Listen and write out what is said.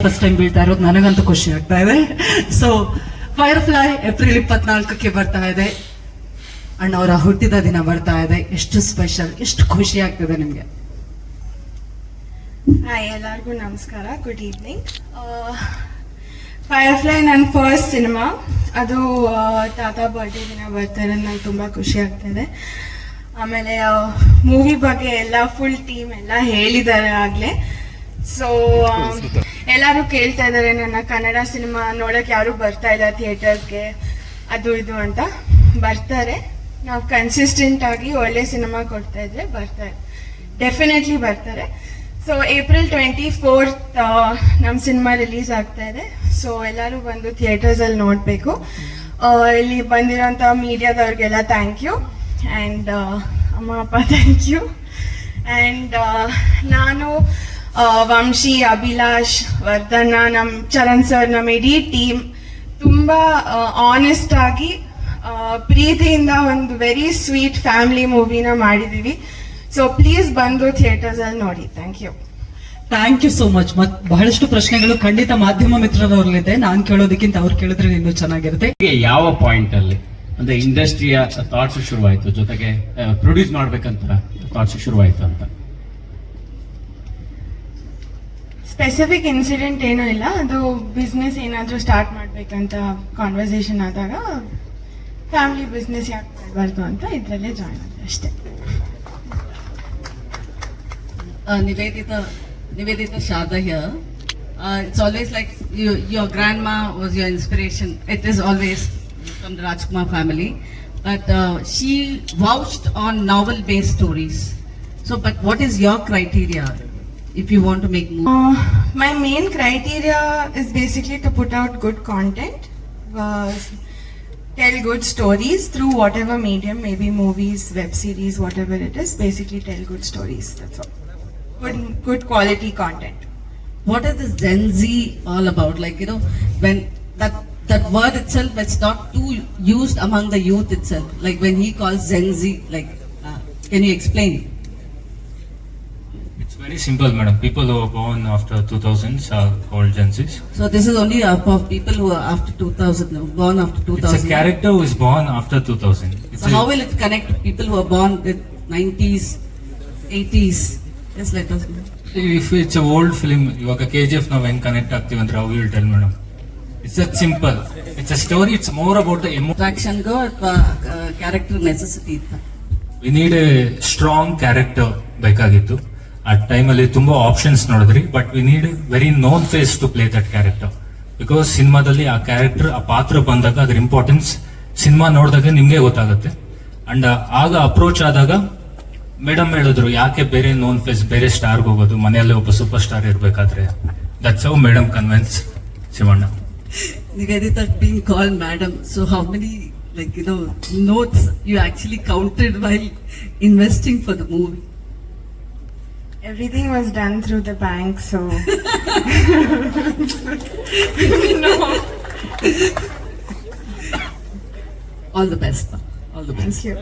First time ಬೀಳ್ತಾ ಇರೋದು ನನಗಂತೂ ಖುಷಿ ಆಗ್ತಾ ಇದೆ. ಸೊ ಫೈರ್ಫ್ಲೈ ಏಪ್ರಿಲ್ 24ಕ್ಕೆ ಬರ್ತಾ ಇದೆ. ಅಣ್ಣವರ ಹುಟ್ಟಿದ ದಿನ ಬರ್ತಾ ಇದೆ. ಎಷ್ಟು ಸ್ಪೆಷಲ್, ಎಷ್ಟು ಖುಷಿ ಆಗ್ತದೆ ನಿಮ್ಗೆ? ಹಾಯ್, ಎಲ್ಲರಿಗೂ ನಮಸ್ಕಾರ, ಗುಡ್ ಈವ್ನಿಂಗ್. ಫೈರ್ಫ್ಲೈ ನನ್ನ ಫಸ್ಟ್ ಸಿನಿಮಾ. ಅದು ತಾತ ಬರ್ಡೇ ದಿನ ಬರ್ತಾರೆ. ನಂಗೆ ತುಂಬ ಖುಷಿ ಆಗ್ತಾಯಿದೆ. ಆಮೇಲೆ ಮೂವಿ ಬಗ್ಗೆ ಎಲ್ಲ ಫುಲ್ ಟೀಮ್ ಎಲ್ಲ ಹೇಳಿದ್ದಾರೆ ಆಗಲೇ. ಸೊ ಎಲ್ಲರೂ ಕೇಳ್ತಾ ಇದ್ದಾರೆ ನನ್ನ ಕನ್ನಡ ಸಿನಿಮಾ ನೋಡೋಕೆ ಯಾರು ಬರ್ತಾ ಇಲ್ಲ ಥಿಯೇಟರ್ಸ್ಗೆ, ಅದು ಇದು ಅಂತ. ಬರ್ತಾರೆ, ನಾವು ಕನ್ಸಿಸ್ಟೆಂಟ್ ಆಗಿ ಒಳ್ಳೆ ಸಿನಿಮಾ ಕೊಡ್ತಾ ಇದ್ರೆ ಬರ್ತಾರೆ, ಡೆಫಿನೆಟ್ಲಿ ಬರ್ತಾರೆ. ಸೊ ಏಪ್ರಿಲ್ 24 ನಮ್ಮ ಸಿನಿಮಾ ರಿಲೀಸ್ ಆಗ್ತಾ ಇದೆ. ಸೊ ಎಲ್ಲರೂ ಬಂದು ಥಿಯೇಟರ್ಸಲ್ಲಿ ನೋಡಬೇಕು. ಇಲ್ಲಿ ಬಂದಿರೋಂಥ ಮೀಡಿಯಾದವ್ರಿಗೆಲ್ಲ ಥ್ಯಾಂಕ್ ಯು, ಆ್ಯಂಡ್ ಅಮ್ಮ ಅಪ್ಪ ಥ್ಯಾಂಕ್ ಯು. ಆ್ಯಂಡ್ ನಾನು ವಂಶಿ, ಅಭಿಲಾಷ್, ವರ್ಧನ, ನಮ್ಮ ಚರಣ್ ಸರ್, ನಮ್ಮ ಇಡೀ ಟೀಮ್ ತುಂಬ ಆನೆಸ್ಟ್ ಆಗಿ ಪ್ರೀತಿಯಿಂದ ಒಂದು ವೆರಿ ಸ್ವೀಟ್ ಫ್ಯಾಮಿಲಿ ಮೂವಿನ ಮಾಡಿದ್ದೀವಿ. ಸೊ ಪ್ಲೀಸ್ ಬಂದು ಥಿಯೇಟರ್ಸಲ್ಲಿ ನೋಡಿ. Thank you. Thank you so much. ಬಹಳಷ್ಟು ಪ್ರಶ್ನೆಗಳು ಖಂಡಿತ ಮಾಧ್ಯಮ ಮಿತ್ರರವ್ರಲ್ಲಿದೆ. ನಾನು ಕೇಳೋದಕ್ಕಿಂತ ಅವ್ರು ಕೇಳಿದ್ರೆ ಇನ್ನೂ ಚೆನ್ನಾಗಿರುತ್ತೆ. ಯಾವ ಪಾಯಿಂಟ್ ಅಲ್ಲಿ ಅಂದ್ರೆ ಇಂಡಸ್ಟ್ರಿಯ ಥಾಟ್ಸ್ ಶುರುವಾಯ್ತು, ಜೊತೆಗೆ ಪ್ರೊಡ್ಯೂಸ್ ಮಾಡ್ಬೇಕಂತ ಥಾಟ್ಸ್ ಶುರುವಾಯ್ತು ಅಂತ? ಸ್ಪೆಸಿಫಿಕ್ ಇನ್ಸಿಡೆಂಟ್ ಏನೂ ಇಲ್ಲ. ಅದು ಬಿಸ್ನೆಸ್ ಏನಾದರೂ ಸ್ಟಾರ್ಟ್ ಮಾಡಬೇಕಂತ ಕಾನ್ವರ್ಸೇಷನ್ ಆದಾಗ ಫ್ಯಾಮಿಲಿ ಬಿಸ್ನೆಸ್ ಯಾಕೆ ಮಾಡಬಾರ್ದು ಅಂತ ಇದರಲ್ಲೇ ಜಾಯ್ನ್ ಆಗಿದೆ ಅಷ್ಟೇ. Nivedita Shada here. It's always like your grandma was your inspiration. It is always from the Rajkumar family. But she vouched on novel-based stories. So, but what is your criteria if you want to make movies? My main criteria is basically to put out good content, tell good stories through whatever medium, maybe movies, web series, whatever it is. Basically tell good stories, that's all. Good quality content. What is this Gen Z all about? Like, you know, when that word itself, it's not too used among the youth itself. Like when he calls Gen Z, like, can you explain? It's very simple, madam. People who are born after 2000s are called Gen Zs. So this is only for people who are after 2000, born after 2000. It's a character who is born after 2000. So how will it connect people who are born with 90s, 80s? Just let us know. If it's a old film, ಇವಾಗ KGF ನಾವು ಹೆಂಗ್ connect ಆಗ್ತೀವಿ ಅಂದ್ರೆ how you will tell, madam. It's that simple. It's a story. It's more about the emotion. Attraction go character necessity. We need a strong character ಬೇಕಾಗಿತ್ತು. ಆ ಟೈಮಲ್ಲಿ ತುಂಬಾ options ನೋಡಿದ್ರಿ, but we need very known face to play that character. Because ಸಿನಿಮಾದಲ್ಲಿ ಆ character, ಆ ಪಾತ್ರ ಬಂದಾಗ ಅದ್ರ ಇಂಪಾರ್ಟೆನ್ಸ್ ಸಿನಿಮಾ ನೋಡಿದಾಗ ನಿಮ್ಗೆ ಗೊತ್ತಾಗುತ್ತೆ. ಅಂಡ್ ಆಗ ಅಪ್ರೋಚ್ ಆದಾಗ ಮೇಡಮ್ ಹೇಳಿದ್ರು, ಯಾಕೆ ಬೇರೆ ನೋನ್ ಫೇಸ್ ಬೇರೆ ಸ್ಟಾರ್ಗೆ ಹೋಗೋದು, ಮನೆಯಲ್ಲೇ ಒಬ್ಬ ಸೂಪರ್ ಸ್ಟಾರ್ ಇರ್ಬೇಕಾದ್ರೆ. That's how madam convince Shivanna. Nivedita being called madam, so how many, like, you know, notes you actually counted while investing for the movie? Everything was done through the bank, so no. All the best. All the best. Thank you.